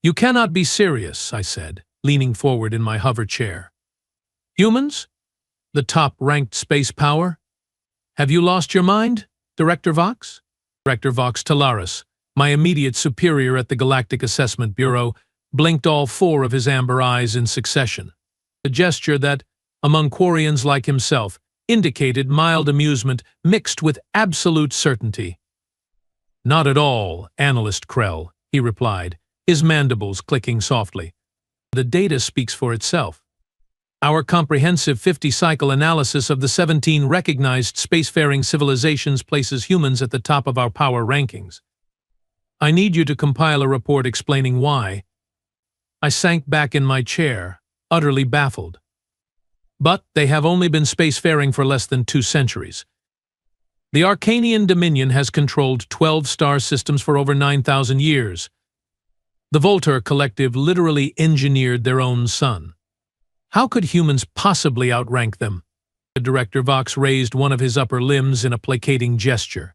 You cannot be serious, I said, leaning forward in my hover chair. Humans? The top-ranked space power? Have you lost your mind, Director Vox? Director Vox Talaris, my immediate superior at the Galactic Assessment Bureau, blinked all four of his amber eyes in succession. A gesture that, among Quarians like himself, indicated mild amusement mixed with absolute certainty. Not at all, Analyst Krell, he replied, his mandibles clicking softly. The data speaks for itself. Our comprehensive 50-cycle analysis of the 17 recognized spacefaring civilizations places humans at the top of our power rankings. I need you to compile a report explaining why. I sank back in my chair, utterly baffled. But they have only been spacefaring for less than 2 centuries. The Arcanian Dominion has controlled 12 star systems for over 9,000 years. The Volter Collective literally engineered their own sun. How could humans possibly outrank them? Director Vox raised one of his upper limbs in a placating gesture.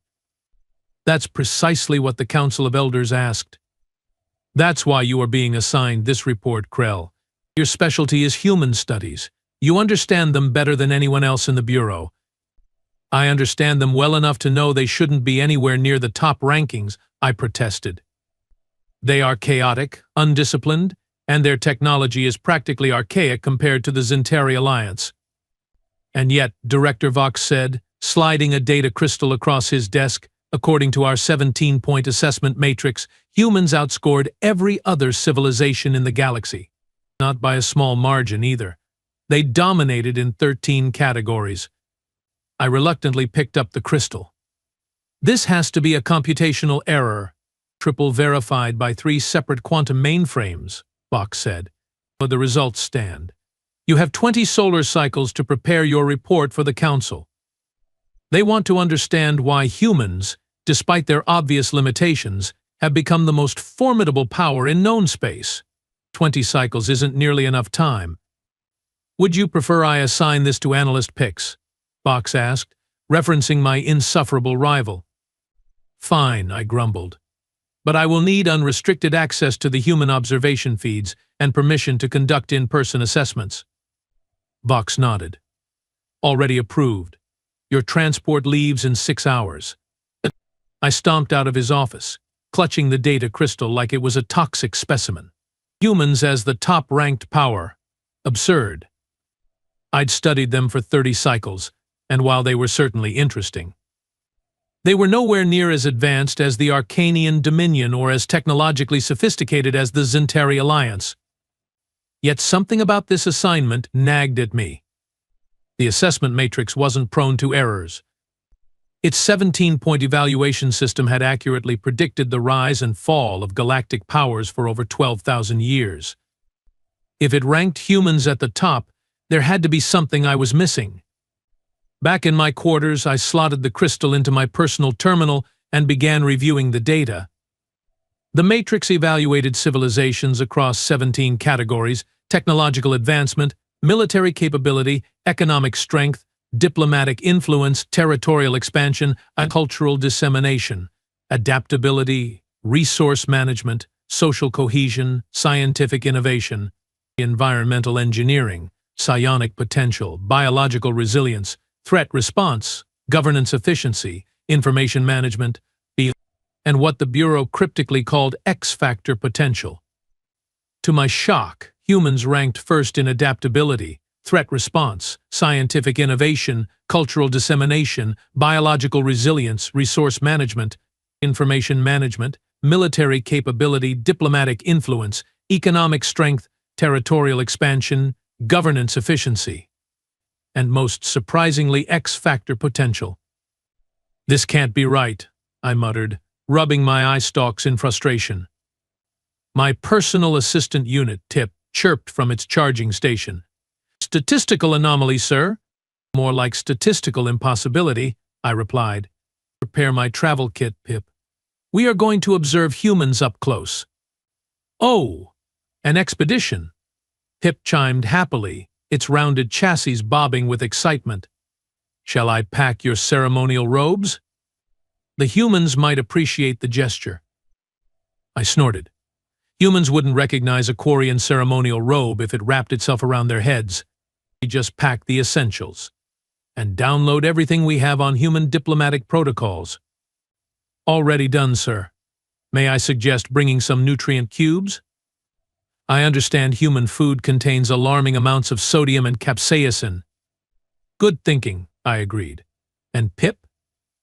That's precisely what the Council of Elders asked. That's why you are being assigned this report, Krell. Your specialty is human studies. You understand them better than anyone else in the Bureau. I understand them well enough to know they shouldn't be anywhere near the top rankings, I protested. They are chaotic, undisciplined, and their technology is practically archaic compared to the Zentari Alliance. And yet, Director Vox said, sliding a data crystal across his desk, according to our 17-point assessment matrix, humans outscored every other civilization in the galaxy. Not by a small margin either. They dominated in 13 categories. I reluctantly picked up the crystal. This has to be a computational error, triple verified by 3 separate quantum mainframes, Vox said. But the results stand. You have 20 solar cycles to prepare your report for the Council. They want to understand why humans, despite their obvious limitations, have become the most formidable power in known space. 20 cycles isn't nearly enough time. Would you prefer I assign this to Analyst Pix? Vox asked, referencing my insufferable rival. Fine, I grumbled. But I will need unrestricted access to the human observation feeds and permission to conduct in-person assessments. Vox nodded. Already approved. Your transport leaves in 6 hours. I stomped out of his office, clutching the data crystal like it was a toxic specimen. Humans as the top-ranked power. Absurd. I'd studied them for 30 cycles, and while they were certainly interesting, they were nowhere near as advanced as the Arcanian Dominion or as technologically sophisticated as the Zentari Alliance. Yet something about this assignment nagged at me. The assessment matrix wasn't prone to errors. Its 17-point evaluation system had accurately predicted the rise and fall of galactic powers for over 12,000 years. If it ranked humans at the top, there had to be something I was missing. Back in my quarters, I slotted the crystal into my personal terminal and began reviewing the data. The matrix evaluated civilizations across 17 categories: technological advancement, military capability, economic strength, diplomatic influence, territorial expansion, and cultural dissemination, adaptability, resource management, social cohesion, scientific innovation, environmental engineering, psionic potential, biological resilience, threat response, governance efficiency, information management, and what the Bureau cryptically called X-factor potential. To my shock, humans ranked first in adaptability, threat response, scientific innovation, cultural dissemination, biological resilience, resource management, information management, military capability, diplomatic influence, economic strength, territorial expansion, governance efficiency, and most surprisingly X-factor potential. This can't be right, I muttered, rubbing my eye stalks in frustration. My personal assistant unit, Tip, chirped from its charging station. Statistical anomaly, sir. More like statistical impossibility, I replied. Prepare my travel kit, Pip. We are going to observe humans up close. Oh, an expedition. Pip chimed happily, its rounded chassis bobbing with excitement. Shall I pack your ceremonial robes? The humans might appreciate the gesture. I snorted. Humans wouldn't recognize a Quarian ceremonial robe if it wrapped itself around their heads. We just pack the essentials and download everything we have on human diplomatic protocols. Already done, sir. May I suggest bringing some nutrient cubes? I understand human food contains alarming amounts of sodium and capsaicin. Good thinking, I agreed. And Pip?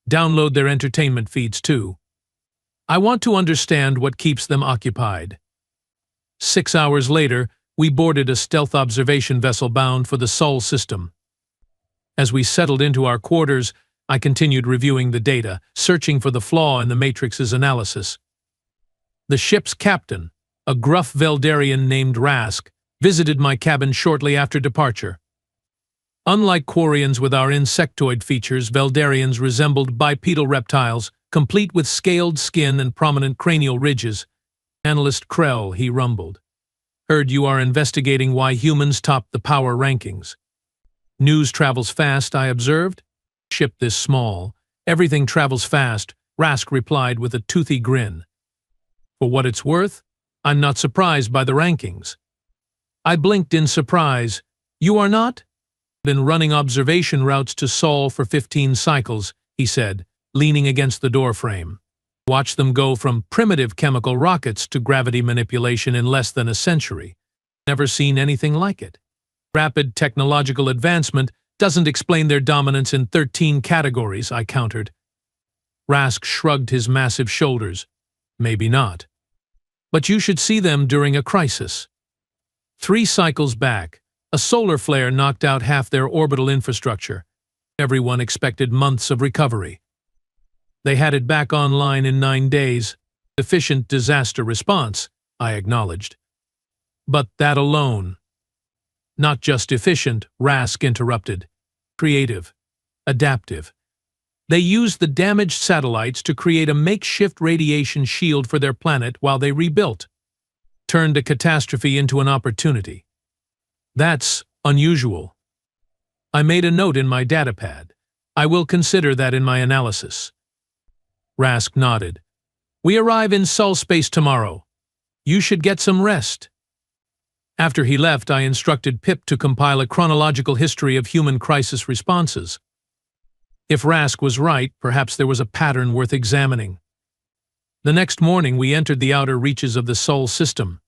Download their entertainment feeds too. I want to understand what keeps them occupied. 6 hours later, we boarded a stealth observation vessel bound for the Sol system. As we settled into our quarters, I continued reviewing the data, searching for the flaw in the Matrix's analysis. The ship's captain, a gruff Veldarian named Rask, visited my cabin shortly after departure. Unlike Quarians with our insectoid features, Veldarians resembled bipedal reptiles, complete with scaled skin and prominent cranial ridges. Analyst Krell, he rumbled. Heard you are investigating why humans top the power rankings. News travels fast, I observed. Ship this small. Everything travels fast, Rask replied with a toothy grin. For what it's worth, I'm not surprised by the rankings. I blinked in surprise. You are not? Been running observation routes to Sol for 15 cycles, he said, leaning against the doorframe. Watch them go from primitive chemical rockets to gravity manipulation in less than a century. Never seen anything like it. Rapid technological advancement doesn't explain their dominance in 13 categories, I countered. Rask shrugged his massive shoulders. Maybe not. But you should see them during a crisis. 3 cycles back, a solar flare knocked out half their orbital infrastructure. Everyone expected months of recovery. They had it back online in 9 days. Efficient disaster response, I acknowledged. But that alone. Not just efficient, Rask interrupted. Creative. Adaptive. They used the damaged satellites to create a makeshift radiation shield for their planet while they rebuilt. Turned a catastrophe into an opportunity. That's unusual. I made a note in my datapad. I will consider that in my analysis. Rask nodded. We arrive in Sol space tomorrow. You should get some rest. After he left, I instructed Pip to compile a chronological history of human crisis responses. If Rask was right, perhaps there was a pattern worth examining. The next morning, we entered the outer reaches of the Sol system.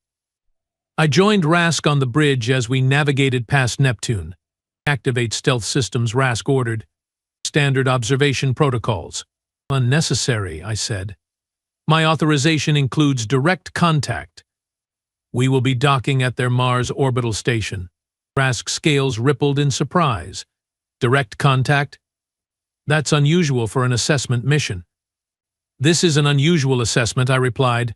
I joined Rask on the bridge as we navigated past Neptune. Activate stealth systems, Rask ordered. Standard observation protocols. Unnecessary, I said. My authorization includes direct contact. We will be docking at their Mars orbital station. Rask's scales rippled in surprise. Direct contact? That's unusual for an assessment mission. This is an unusual assessment, I replied.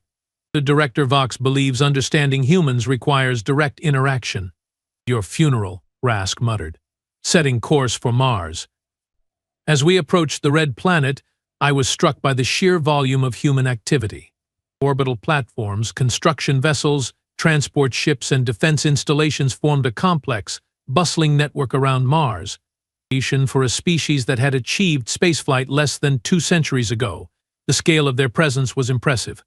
The Director Vox believes understanding humans requires direct interaction. Your funeral, Rask muttered, setting course for Mars. As we approached the red planet, I was struck by the sheer volume of human activity. Orbital platforms, construction vessels, transport ships, and defense installations formed a complex, bustling network around Mars. For a species that had achieved spaceflight less than 2 centuries ago, the scale of their presence was impressive.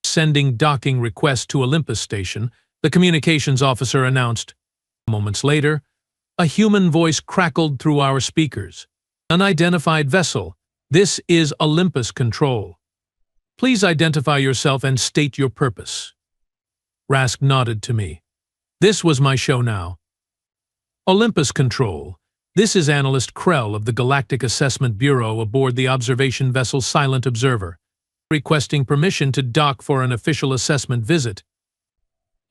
Sending docking request to Olympus Station, the communications officer announced. Moments later, a human voice crackled through our speakers. Unidentified vessel. This is Olympus Control. Please identify yourself and state your purpose. Rask nodded to me. This was my show now. Olympus Control. This is Analyst Krell of the Galactic Assessment Bureau aboard the observation vessel Silent Observer, requesting permission to dock for an official assessment visit.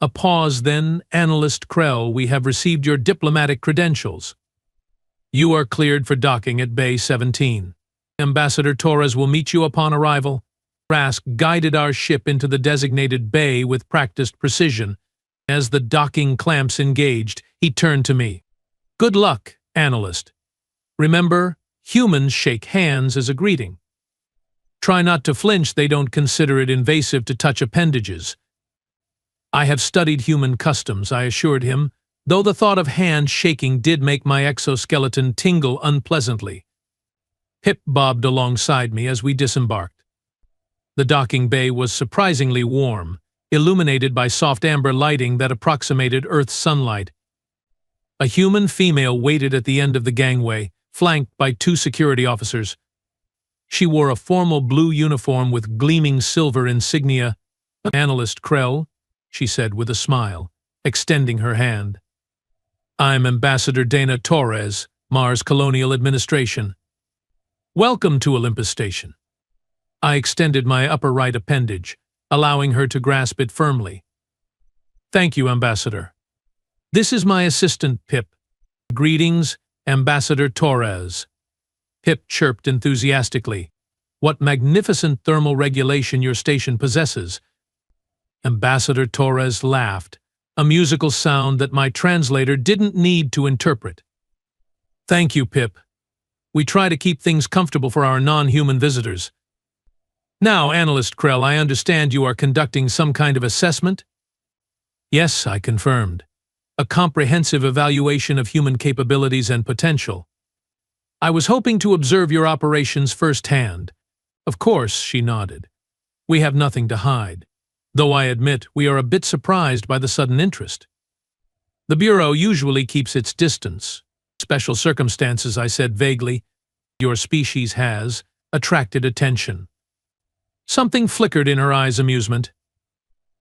A pause, then, Analyst Krell, we have received your diplomatic credentials. You are cleared for docking at Bay 17. Ambassador Torres will meet you upon arrival. Rask guided our ship into the designated bay with practiced precision. As the docking clamps engaged, he turned to me. Good luck, Analyst. Remember, humans shake hands as a greeting. Try not to flinch, they don't consider it invasive to touch appendages. I have studied human customs, I assured him, though the thought of hand shaking did make my exoskeleton tingle unpleasantly. Pip bobbed alongside me as we disembarked. The docking bay was surprisingly warm. illuminated by soft amber lighting that approximated Earth's sunlight. A human female waited at the end of the gangway, flanked by two security officers. She wore a formal blue uniform with gleaming silver insignia. "Analyst Krell," she said with a smile, extending her hand. "I'm Ambassador Dana Torres, Mars Colonial Administration. Welcome to Olympus Station." I extended my upper right appendage, allowing her to grasp it firmly. "Thank you, Ambassador. This is my assistant, Pip." "Greetings, Ambassador Torres." Pip chirped enthusiastically. "What magnificent thermal regulation your station possesses." Ambassador Torres laughed, a musical sound that my translator didn't need to interpret. "Thank you, Pip. We try to keep things comfortable for our non-human visitors. Now, Analyst Krell, I understand you are conducting some kind of assessment?" "Yes," I confirmed. "A comprehensive evaluation of human capabilities and potential. I was hoping to observe your operations firsthand." "Of course," she nodded. "We have nothing to hide. Though I admit we are a bit surprised by the sudden interest. The Bureau usually keeps its distance. Special circumstances," I said vaguely. "Your species has attracted attention." Something flickered in her eyes' amusement.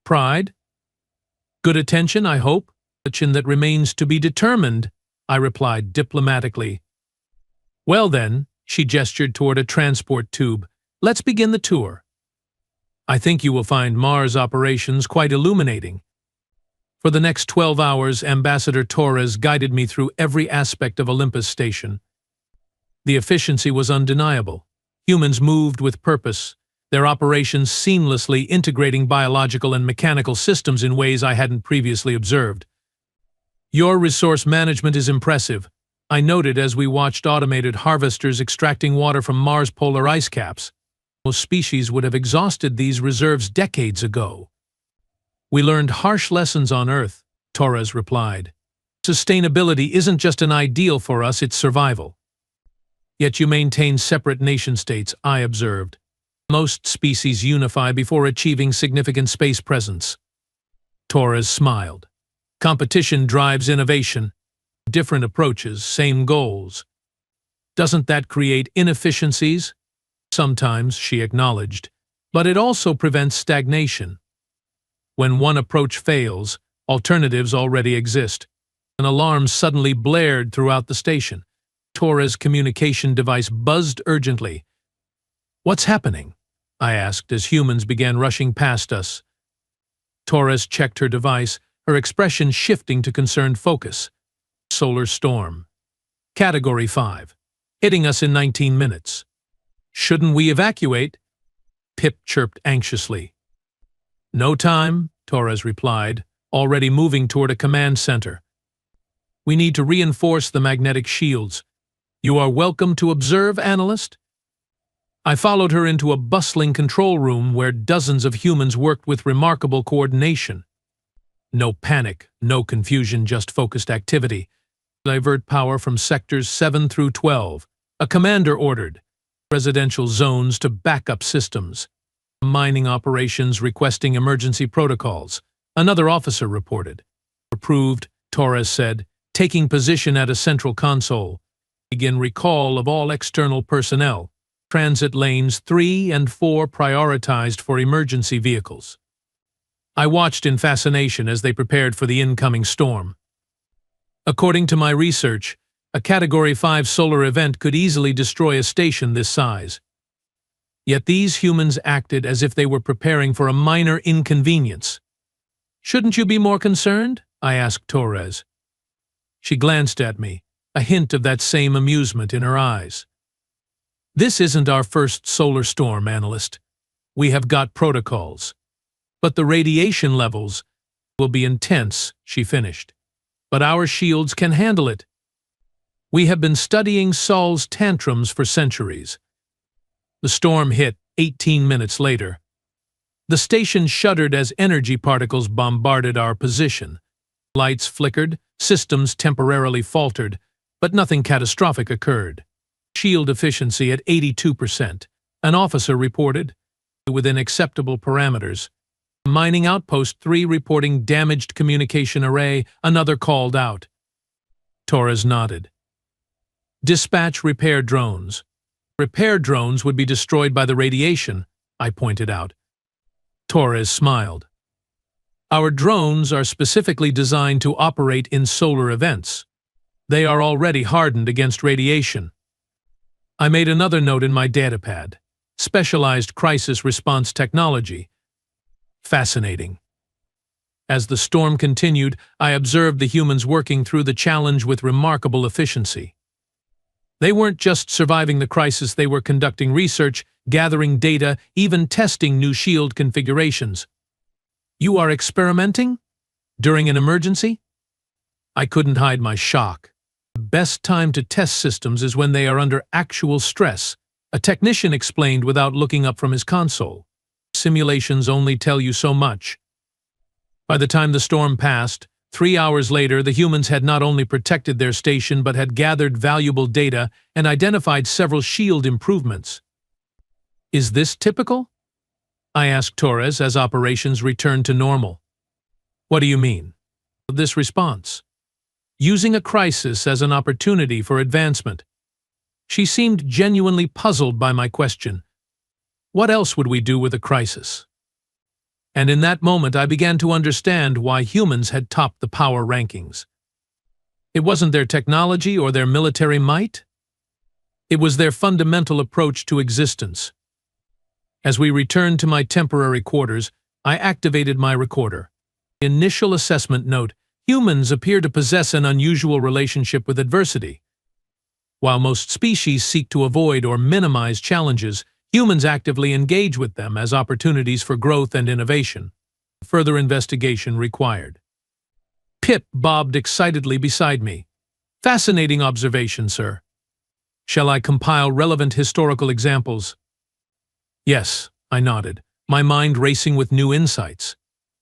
"Pride? Good attention, I hope. Attention that remains to be determined," I replied diplomatically. "Well then," she gestured toward a transport tube, "let's begin the tour. I think you will find Mars operations quite illuminating." For the next 12 hours, Ambassador Torres guided me through every aspect of Olympus Station. The efficiency was undeniable. Humans moved with purpose, their operations seamlessly integrating biological and mechanical systems in ways I hadn't previously observed. "Your resource management is impressive," I noted as we watched automated harvesters extracting water from Mars' polar ice caps. "Most species would have exhausted these reserves decades ago." "We learned harsh lessons on Earth," Torres replied. "Sustainability isn't just an ideal for us, it's survival." "Yet you maintain separate nation-states," I observed. "Most species unify before achieving significant space presence." Torres smiled. "Competition drives innovation. Different approaches, same goals. Doesn't that create inefficiencies?" "Sometimes," she acknowledged, "but it also prevents stagnation. When one approach fails, alternatives already exist." An alarm suddenly blared throughout the station. Torres' communication device buzzed urgently. "What's happening?" I asked as humans began rushing past us. Torres checked her device, her expression shifting to concerned focus. "Solar storm. Category 5. Hitting us in 19 minutes. Shouldn't we evacuate?" Pip chirped anxiously. "No time," Torres replied, already moving toward a command center. "We need to reinforce the magnetic shields. You are welcome to observe, Analyst." I followed her into a bustling control room where dozens of humans worked with remarkable coordination. No panic, no confusion, just focused activity. "Divert power from sectors 7 through 12. A commander ordered. Residential zones to backup systems. Mining operations requesting emergency protocols," another officer reported. "Approved," Torres said, taking position at a central console. "Begin recall of all external personnel. Transit lanes 3 and 4 prioritized for emergency vehicles." I watched in fascination as they prepared for the incoming storm. According to my research, a Category 5 solar event could easily destroy a station this size. Yet these humans acted as if they were preparing for a minor inconvenience. "Shouldn't you be more concerned?" I asked Torres. She glanced at me, a hint of that same amusement in her eyes. "This isn't our first solar storm, Analyst. We have got protocols. But the radiation levels will be intense," she finished. "But our shields can handle it. We have been studying Sol's tantrums for centuries." The storm hit 18 minutes later. The station shuddered as energy particles bombarded our position. Lights flickered, systems temporarily faltered, but nothing catastrophic occurred. Shield efficiency at 82%, an officer reported, within acceptable parameters. Mining Outpost 3 reporting damaged communication array, another called out. Torres nodded. Dispatch repair drones. Repair drones would be destroyed by the radiation, I pointed out. Torres smiled. Our drones are specifically designed to operate in solar events. They are already hardened against radiation. I made another note in my datapad. Specialized crisis response technology. Fascinating. As the storm continued, I observed the humans working through the challenge with remarkable efficiency. They weren't just surviving the crisis, they were conducting research, gathering data, even testing new shield configurations. You are experimenting? During an emergency? I couldn't hide my shock. The best time to test systems is when they are under actual stress, a technician explained without looking up from his console. Simulations only tell you so much. By the time the storm passed, 3 hours later, the humans had not only protected their station but had gathered valuable data and identified several shield improvements. Is this typical? I asked Torres as operations returned to normal. What do you mean? This response. Using a crisis as an opportunity for advancement. She seemed genuinely puzzled by my question. What else would we do with a crisis? And in that moment I began to understand why humans had topped the power rankings. It wasn't their technology or their military might. It was their fundamental approach to existence. As we returned to my temporary quarters, I activated my recorder. Initial assessment note: humans appear to possess an unusual relationship with adversity. While most species seek to avoid or minimize challenges, humans actively engage with them as opportunities for growth and innovation. Further investigation required. Pip bobbed excitedly beside me. Fascinating observation, sir. Shall I compile relevant historical examples? Yes, I nodded, my mind racing with new insights.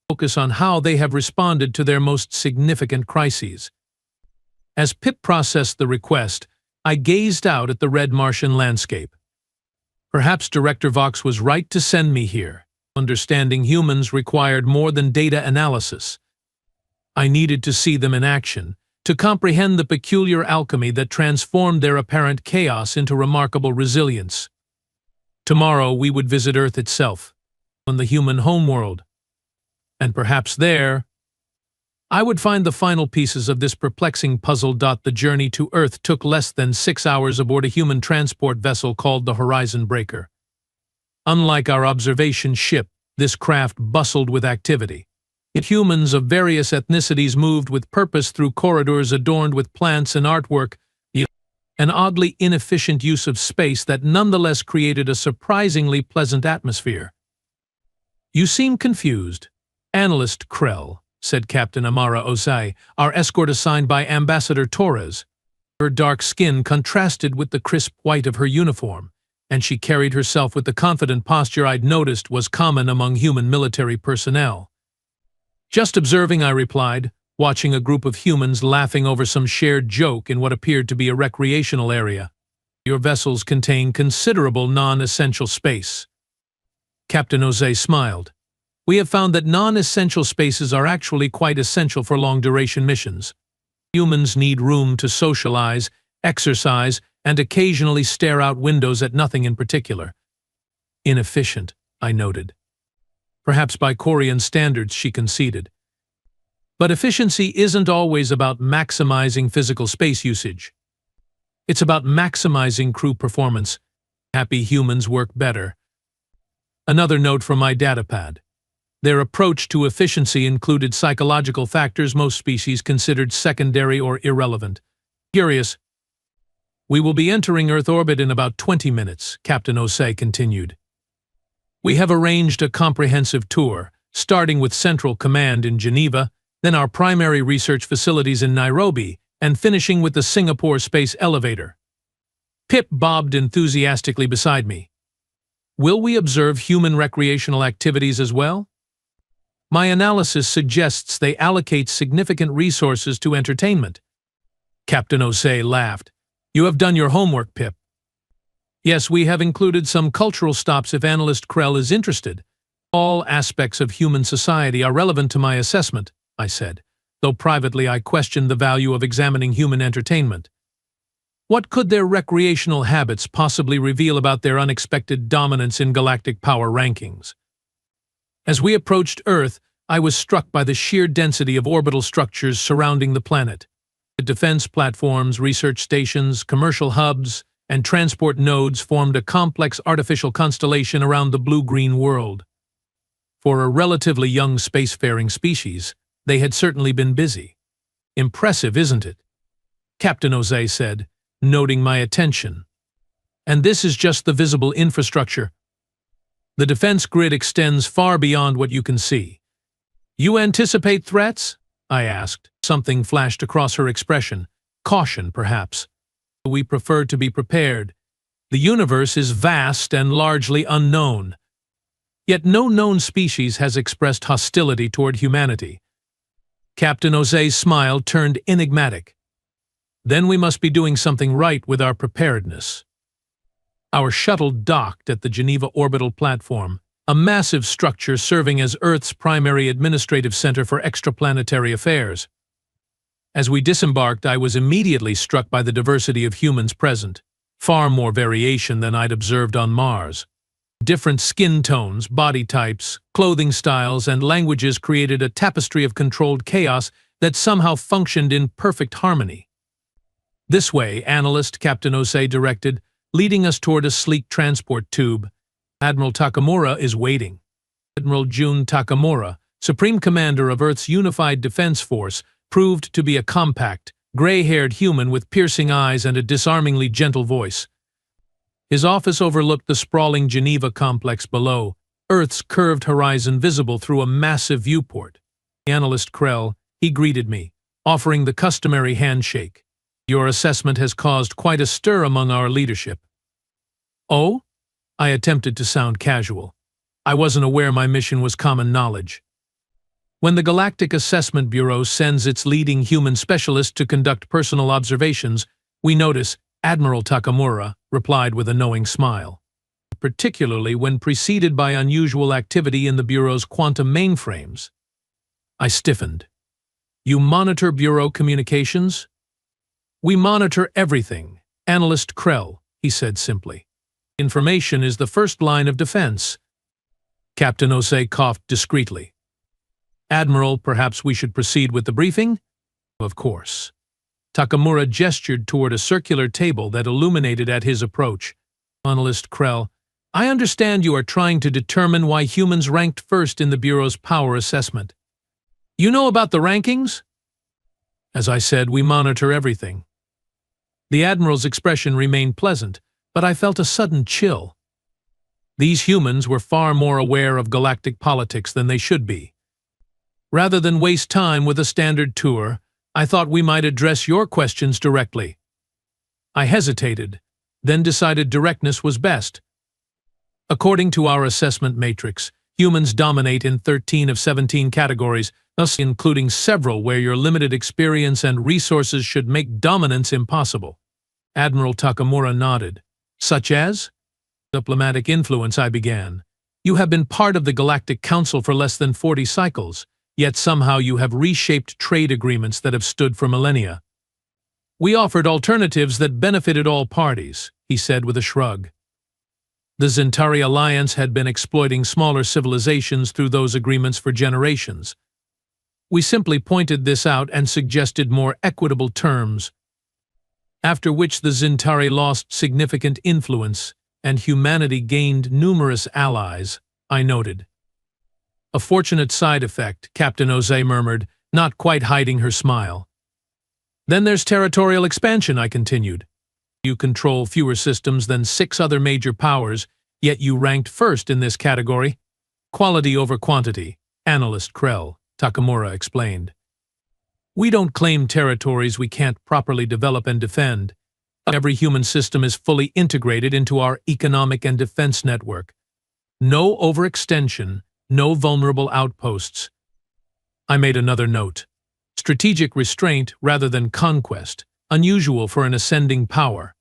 Focus on how they have responded to their most significant crises. As Pip processed the request, I gazed out at the red Martian landscape. Perhaps Director Vox was right to send me here. Understanding humans required more than data analysis. I needed to see them in action, to comprehend the peculiar alchemy that transformed their apparent chaos into remarkable resilience. Tomorrow we would visit Earth itself, on the human homeworld. And perhaps there, I would find the final pieces of this perplexing puzzle. The journey to Earth took less than 6 hours aboard a human transport vessel called the Horizon Breaker. Unlike our observation ship, this craft bustled with activity. Humans of various ethnicities moved with purpose through corridors adorned with plants and artwork, an oddly inefficient use of space that nonetheless created a surprisingly pleasant atmosphere. You seem confused. Analyst Krell, said Captain Amara Ozai, our escort assigned by Ambassador Torres. Her dark skin contrasted with the crisp white of her uniform, and she carried herself with the confident posture I'd noticed was common among human military personnel. Just observing, I replied, watching a group of humans laughing over some shared joke in what appeared to be a recreational area. Your vessels contain considerable non-essential space. Captain Ozai smiled. We have found that non-essential spaces are actually quite essential for long-duration missions. Humans need room to socialize, exercise, and occasionally stare out windows at nothing in particular. Inefficient, I noted. Perhaps by Korean standards, she conceded. But efficiency isn't always about maximizing physical space usage. It's about maximizing crew performance. Happy humans work better. Another note from my datapad. Their approach to efficiency included psychological factors most species considered secondary or irrelevant. Curious. We will be entering Earth orbit in about 20 minutes, Captain Osei continued. We have arranged a comprehensive tour, starting with Central Command in Geneva, then our primary research facilities in Nairobi, and finishing with the Singapore Space Elevator. Pip bobbed enthusiastically beside me. Will we observe human recreational activities as well? My analysis suggests they allocate significant resources to entertainment. Captain Osei laughed. You have done your homework, Pip. Yes, we have included some cultural stops if Analyst Krell is interested. All aspects of human society are relevant to my assessment, I said, though privately I questioned the value of examining human entertainment. What could their recreational habits possibly reveal about their unexpected dominance in galactic power rankings? As we approached Earth, I was struck by the sheer density of orbital structures surrounding the planet. The defense platforms, research stations, commercial hubs, and transport nodes formed a complex artificial constellation around the blue-green world. For a relatively young spacefaring species, they had certainly been busy. Impressive, isn't it? Captain Jose said, noting my attention. And this is just the visible infrastructure. The defense grid extends far beyond what you can see. You anticipate threats? I asked. Something flashed across her expression. Caution, perhaps. We prefer to be prepared. The universe is vast and largely unknown. Yet no known species has expressed hostility toward humanity. Captain Jose's smile turned enigmatic. Then we must be doing something right with our preparedness. Our shuttle docked at the Geneva orbital platform, a massive structure serving as Earth's primary administrative center for extraplanetary affairs. As we disembarked, I was immediately struck by the diversity of humans present, far more variation than I'd observed on Mars. Different skin tones, body types, clothing styles, and languages created a tapestry of controlled chaos that somehow functioned in perfect harmony. This way, analyst Captain Jose directed, leading us toward a sleek transport tube. Admiral Takamura is waiting. Admiral Jun Takamura, Supreme Commander of Earth's Unified Defense Force, proved to be a compact, gray-haired human with piercing eyes and a disarmingly gentle voice. His office overlooked the sprawling Geneva complex below, Earth's curved horizon visible through a massive viewport. The analyst Krell, he greeted me, offering the customary handshake. Your assessment has caused quite a stir among our leadership. Oh? I attempted to sound casual. I wasn't aware my mission was common knowledge. When the Galactic Assessment Bureau sends its leading human specialist to conduct personal observations, we notice, Admiral Takamura replied with a knowing smile. Particularly when preceded by unusual activity in the Bureau's quantum mainframes. I stiffened. You monitor Bureau communications? We monitor everything, Analyst Krell, he said simply. Information is the first line of defense. Captain Jose coughed discreetly. Admiral, perhaps we should proceed with the briefing? Of course. Takamura gestured toward a circular table that illuminated at his approach. Analyst Krell, I understand you are trying to determine why humans ranked first in the Bureau's power assessment. You know about the rankings? As I said, we monitor everything. The Admiral's expression remained pleasant, but I felt a sudden chill. These humans were far more aware of galactic politics than they should be. Rather than waste time with a standard tour, I thought we might address your questions directly. I hesitated, then decided directness was best. According to our assessment matrix, humans dominate in 13 of 17 categories, thus including several where your limited experience and resources should make dominance impossible. Admiral Takamura nodded. Such as? Diplomatic influence, I began. You have been part of the Galactic Council for less than 40 cycles. Yet somehow you have reshaped trade agreements that have stood for millennia. We offered alternatives that benefited all parties, he said with a shrug. The Zentari Alliance had been exploiting smaller civilizations through those agreements for generations. We simply pointed this out and suggested more equitable terms, after which the Zentari lost significant influence and humanity gained numerous allies, I noted. A fortunate side effect, Captain Jose murmured, not quite hiding her smile. Then there's territorial expansion, I continued. You control fewer systems than 6 other major powers, yet you ranked first in this category. Quality over quantity, Analyst Krell, Takamura explained. We don't claim territories we can't properly develop and defend. Every human system is fully integrated into our economic and defense network. No overextension, no vulnerable outposts. I made another note. Strategic restraint rather than conquest, unusual for an ascending power,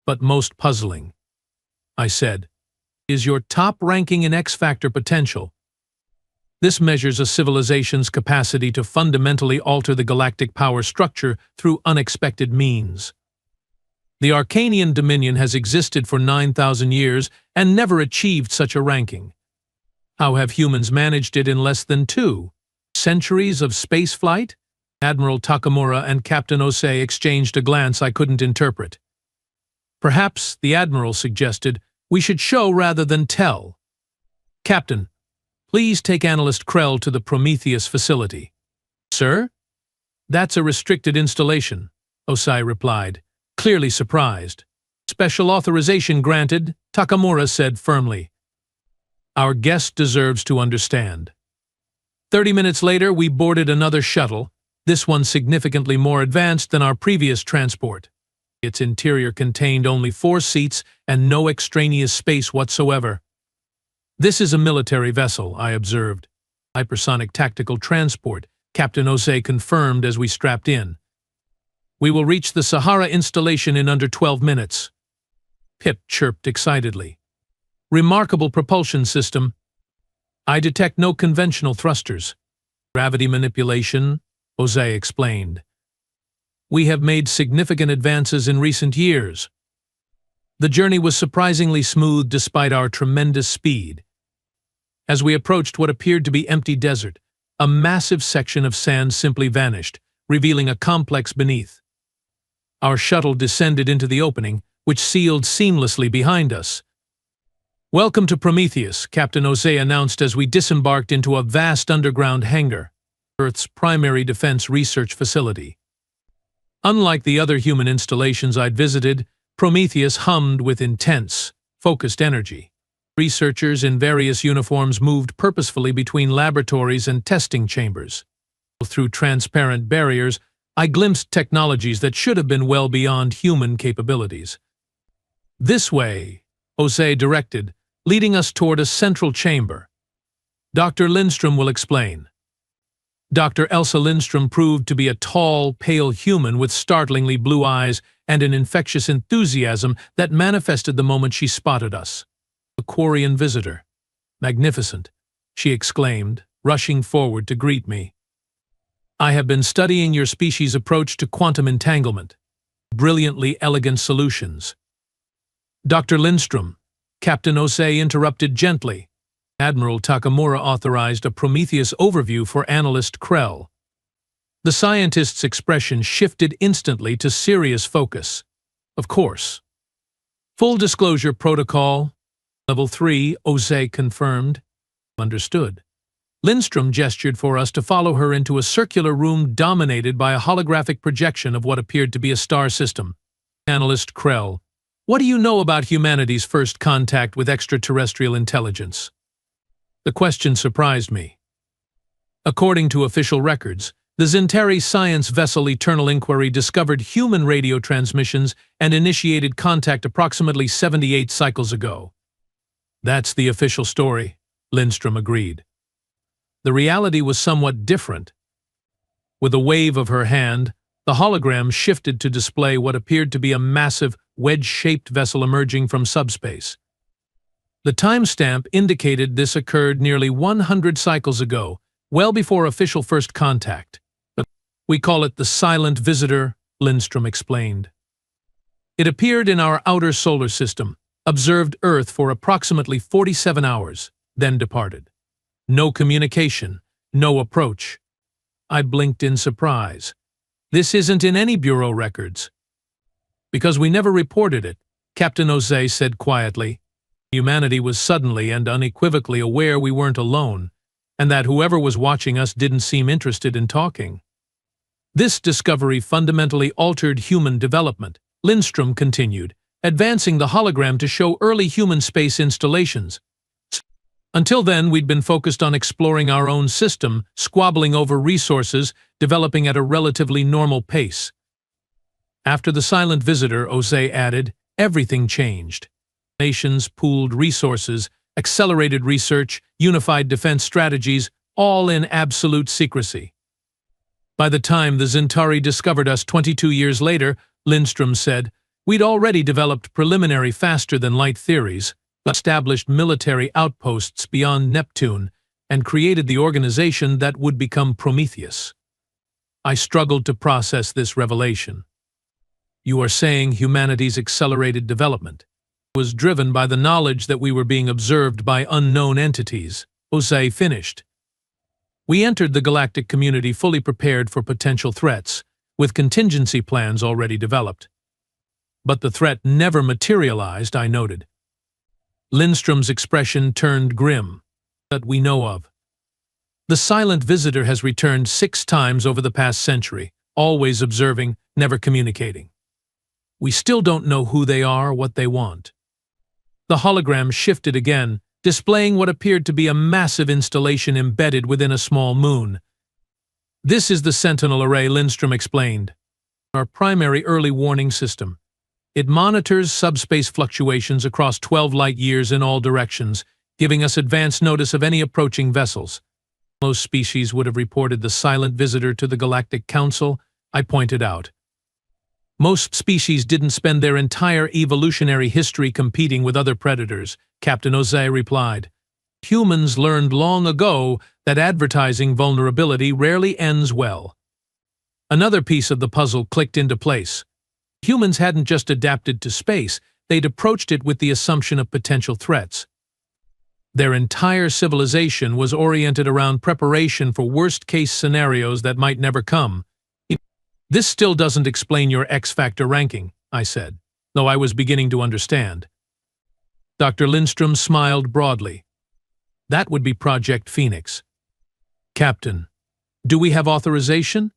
but most puzzling. I said, is your top ranking in X-Factor potential, This measures a civilization's capacity to fundamentally alter the galactic power structure through unexpected means. The Arcanian Dominion has existed for 9,000 years and never achieved such a ranking. How have humans managed it in less than 2 centuries of spaceflight? Admiral Takamura and Captain Osei exchanged a glance I couldn't interpret. Perhaps, the Admiral suggested, we should show rather than tell. Captain, please take Analyst Krell to the Prometheus facility. Sir? That's a restricted installation, Osei replied, clearly surprised. Special authorization granted, Takamura said firmly. Our guest deserves to understand. 30 minutes later, we boarded another shuttle, this one significantly more advanced than our previous transport. Its interior contained only 4 seats and no extraneous space whatsoever. This is a military vessel, I observed. Hypersonic tactical transport, Captain Osei confirmed as we strapped in. We will reach the Sahara installation in under 12 minutes. Pip chirped excitedly. Remarkable propulsion system. I detect no conventional thrusters. Gravity manipulation, Osei explained. We have made significant advances in recent years. The journey was surprisingly smooth despite our tremendous speed. As we approached what appeared to be empty desert, a massive section of sand simply vanished, revealing a complex beneath. Our shuttle descended into the opening, which sealed seamlessly behind us. Welcome to Prometheus, Captain Osei announced as we disembarked into a vast underground hangar, Earth's primary defense research facility. Unlike the other human installations I'd visited, Prometheus hummed with intense, focused energy. Researchers in various uniforms moved purposefully between laboratories and testing chambers. Through transparent barriers, I glimpsed technologies that should have been well beyond human capabilities. This way, Osei directed, leading us toward a central chamber. Dr. Lindstrom will explain. Dr. Elsa Lindstrom proved to be a tall, pale human with startlingly blue eyes and an infectious enthusiasm that manifested the moment she spotted us. A Quarian visitor. Magnificent, she exclaimed, rushing forward to greet me. I have been studying your species' approach to quantum entanglement. Brilliantly elegant solutions. Dr. Lindstrom, Captain Osei interrupted gently. Admiral Takamura authorized a Prometheus overview for Analyst Krell. The scientist's expression shifted instantly to serious focus. Of course. Full disclosure protocol. Level 3, Osei confirmed. Understood. Lindstrom gestured for us to follow her into a circular room dominated by a holographic projection of what appeared to be a star system. Analyst Krell, what do you know about humanity's first contact with extraterrestrial intelligence? The question surprised me. According to official records, the Zentari science vessel Eternal Inquiry discovered human radio transmissions and initiated contact approximately 78 cycles ago. That's the official story, Lindstrom agreed. The reality was somewhat different. With a wave of her hand, the hologram shifted to display what appeared to be a massive, wedge-shaped vessel emerging from subspace. The timestamp indicated this occurred nearly 100 cycles ago, well before official first contact. We call it the Silent Visitor, Lindstrom explained. It appeared in our outer solar system, observed Earth for approximately 47 hours, then departed. No communication, no approach. I blinked in surprise. This isn't in any bureau records. Because we never reported it, Captain Osei said quietly. Humanity was suddenly and unequivocally aware we weren't alone, and that whoever was watching us didn't seem interested in talking. This discovery fundamentally altered human development, Lindstrom continued, advancing the hologram to show early human space installations. Until then, we'd been focused on exploring our own system, squabbling over resources, developing at a relatively normal pace. After the silent visitor, Osei added, everything changed. Nations pooled resources, accelerated research, unified defense strategies, all in absolute secrecy. By the time the Zentari discovered us 22 years later, Lindstrom said, we'd already developed preliminary faster-than-light theories, established military outposts beyond Neptune, and created the organization that would become Prometheus. I struggled to process this revelation. You are saying humanity's accelerated development was driven by the knowledge that we were being observed by unknown entities, Jose finished. We entered the galactic community fully prepared for potential threats, with contingency plans already developed. But the threat never materialized, I noted. Lindstrom's expression turned grim. That we know of. The silent visitor has returned 6 times over the past century, always observing, never communicating. We still don't know who they are, what they want. The hologram shifted again, displaying what appeared to be a massive installation embedded within a small moon. This is the Sentinel Array, Lindstrom explained. Our primary early warning system. It monitors subspace fluctuations across 12 light-years in all directions, giving us advance notice of any approaching vessels. Most species would have reported the silent visitor to the Galactic Council, I pointed out. Most species didn't spend their entire evolutionary history competing with other predators, Captain Jose replied. Humans learned long ago that advertising vulnerability rarely ends well. Another piece of the puzzle clicked into place. Humans hadn't just adapted to space, they'd approached it with the assumption of potential threats. Their entire civilization was oriented around preparation for worst-case scenarios that might never come. This still doesn't explain your X-factor ranking, I said, though I was beginning to understand. Dr. Lindstrom smiled broadly. That would be Project Phoenix. Captain, do we have authorization?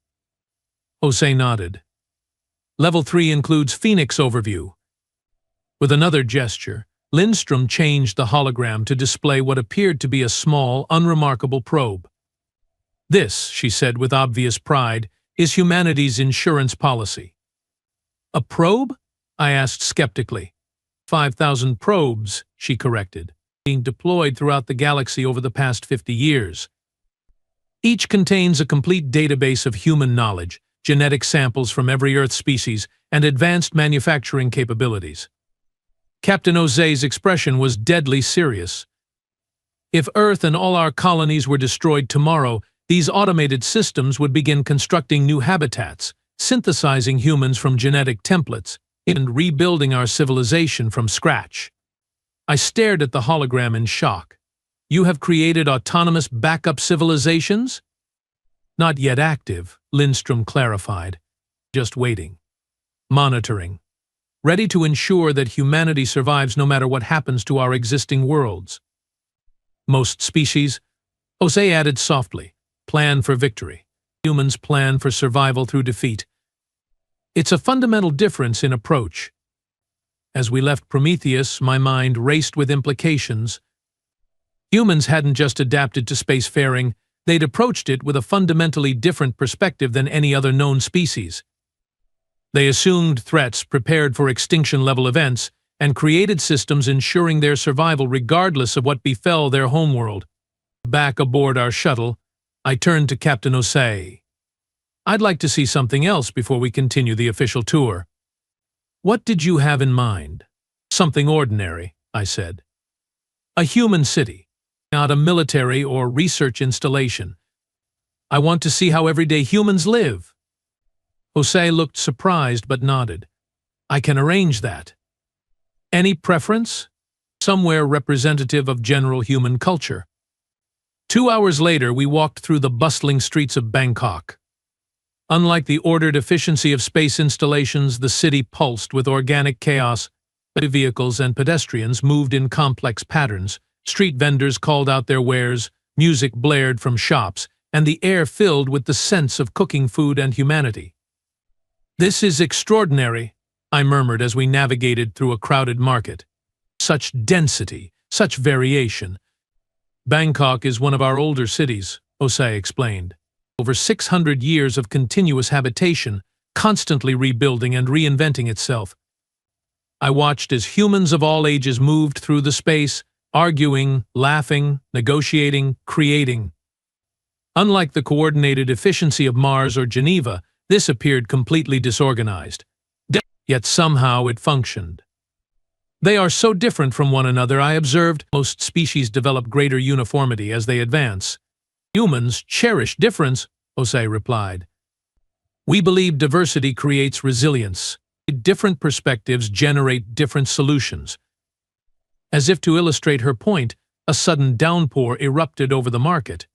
Jose nodded. Level 3 includes Phoenix Overview. With another gesture, Lindstrom changed the hologram to display what appeared to be a small, unremarkable probe. This, she said with obvious pride, is humanity's insurance policy. A probe? I asked skeptically. 5,000 probes, she corrected, being deployed throughout the galaxy over the past 50 years. Each contains a complete database of human knowledge, genetic samples from every Earth species, and advanced manufacturing capabilities. Captain Jose's expression was deadly serious. If Earth and all our colonies were destroyed tomorrow, these automated systems would begin constructing new habitats, synthesizing humans from genetic templates, and rebuilding our civilization from scratch. I stared at the hologram in shock. You have created autonomous backup civilizations? Not yet active, Lindstrom clarified. Just waiting. Monitoring. Ready to ensure that humanity survives no matter what happens to our existing worlds. Most species, Jose added softly, plan for victory. Humans plan for survival through defeat. It's a fundamental difference in approach. As we left Prometheus, my mind raced with implications. Humans hadn't just adapted to spacefaring, they'd approached it with a fundamentally different perspective than any other known species. They assumed threats, prepared for extinction-level events, and created systems ensuring their survival regardless of what befell their homeworld. Back aboard our shuttle, I turned to Captain Jose. I'd like to see something else before we continue the official tour. What did you have in mind? Something ordinary, I said. A human city, not a military or research installation. I want to see how everyday humans live. Jose looked surprised but nodded. I can arrange that. Any preference? Somewhere representative of general human culture. 2 hours later, we walked through the bustling streets of Bangkok. Unlike the ordered efficiency of space installations, the city pulsed with organic chaos. Vehicles and pedestrians moved in complex patterns. Street vendors called out their wares, music blared from shops, and the air filled with the sense of cooking food and humanity. This is extraordinary, I murmured as we navigated through a crowded market. Such density, such variation. Bangkok is one of our older cities, Jose explained. Over 600 years of continuous habitation, constantly rebuilding and reinventing itself. I watched as humans of all ages moved through the space, arguing, laughing, negotiating, creating. Unlike the coordinated efficiency of Mars or Geneva, this appeared completely disorganized. Yet somehow it functioned. They are so different from one another, I observed. Most species develop greater uniformity as they advance. Humans cherish difference, Jose replied. We believe diversity creates resilience. Different perspectives generate different solutions. As if to illustrate her point, a sudden downpour erupted over the market.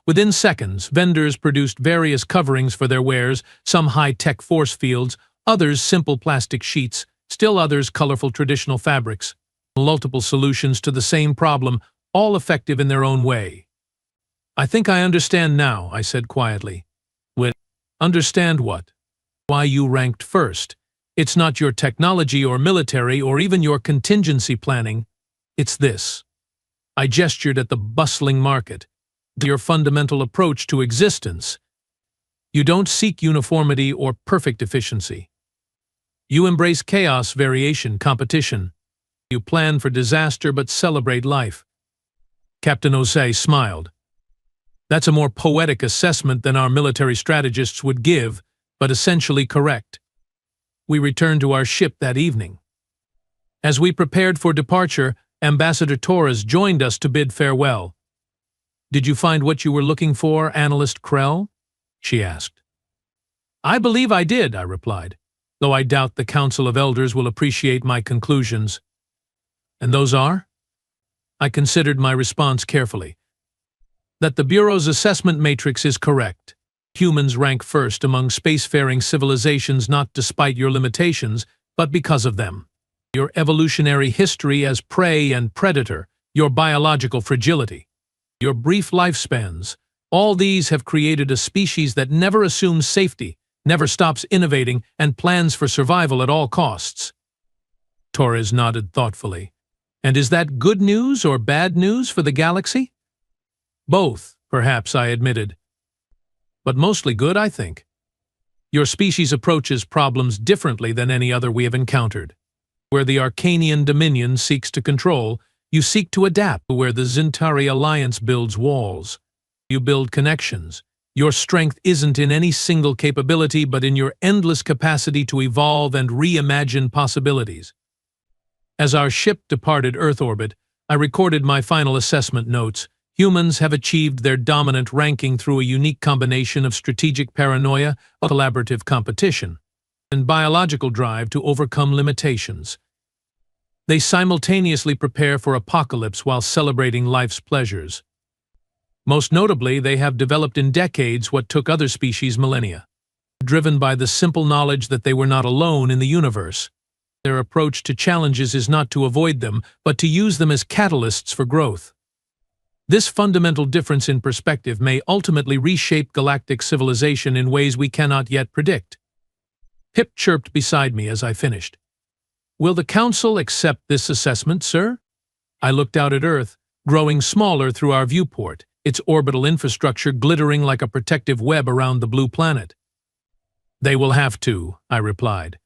Within seconds, vendors produced various coverings for their wares, some high-tech force fields, others simple plastic sheets, still others colorful traditional fabrics. Multiple solutions to the same problem, all effective in their own way. I think I understand now, I said quietly. Understand what? Why you ranked first. It's not your technology or military or even your contingency planning. It's this. I gestured at the bustling market. Your fundamental approach to existence. You don't seek uniformity or perfect efficiency. You embrace chaos, variation, competition. You plan for disaster but celebrate life. Captain Jose smiled. That's a more poetic assessment than our military strategists would give, but essentially correct. We returned to our ship that evening. As we prepared for departure, Ambassador Torres joined us to bid farewell. Did you find what you were looking for, Analyst Krell? She asked. I believe I did, I replied, though I doubt the Council of Elders will appreciate my conclusions. And those are? I considered my response carefully. That the Bureau's assessment matrix is correct. Humans rank first among spacefaring civilizations not despite your limitations, but because of them. Your evolutionary history as prey and predator, your biological fragility, your brief lifespans, all these have created a species that never assumes safety, never stops innovating, and plans for survival at all costs. Torres nodded thoughtfully. And is that good news or bad news for the galaxy? Both, perhaps, I admitted. But mostly good, I think. Your species approaches problems differently than any other we have encountered. Where the Arcanian Dominion seeks to control, you seek to adapt. Where the Zintari Alliance builds walls, you build connections. Your strength isn't in any single capability, but in your endless capacity to evolve and reimagine possibilities. As our ship departed Earth orbit, I recorded my final assessment notes. Humans have achieved their dominant ranking through a unique combination of strategic paranoia, collaborative competition, and biological drive to overcome limitations. They simultaneously prepare for apocalypse while celebrating life's pleasures. Most notably, they have developed in decades what took other species millennia. Driven by the simple knowledge that they were not alone in the universe. Their approach to challenges is not to avoid them, but to use them as catalysts for growth. This fundamental difference in perspective may ultimately reshape galactic civilization in ways we cannot yet predict. Pip chirped beside me as I finished. Will the Council accept this assessment, sir? I looked out at Earth, growing smaller through our viewport, its orbital infrastructure glittering like a protective web around the blue planet. They will have to, I replied,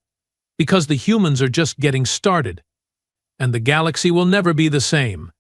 because the humans are just getting started, and the galaxy will never be the same.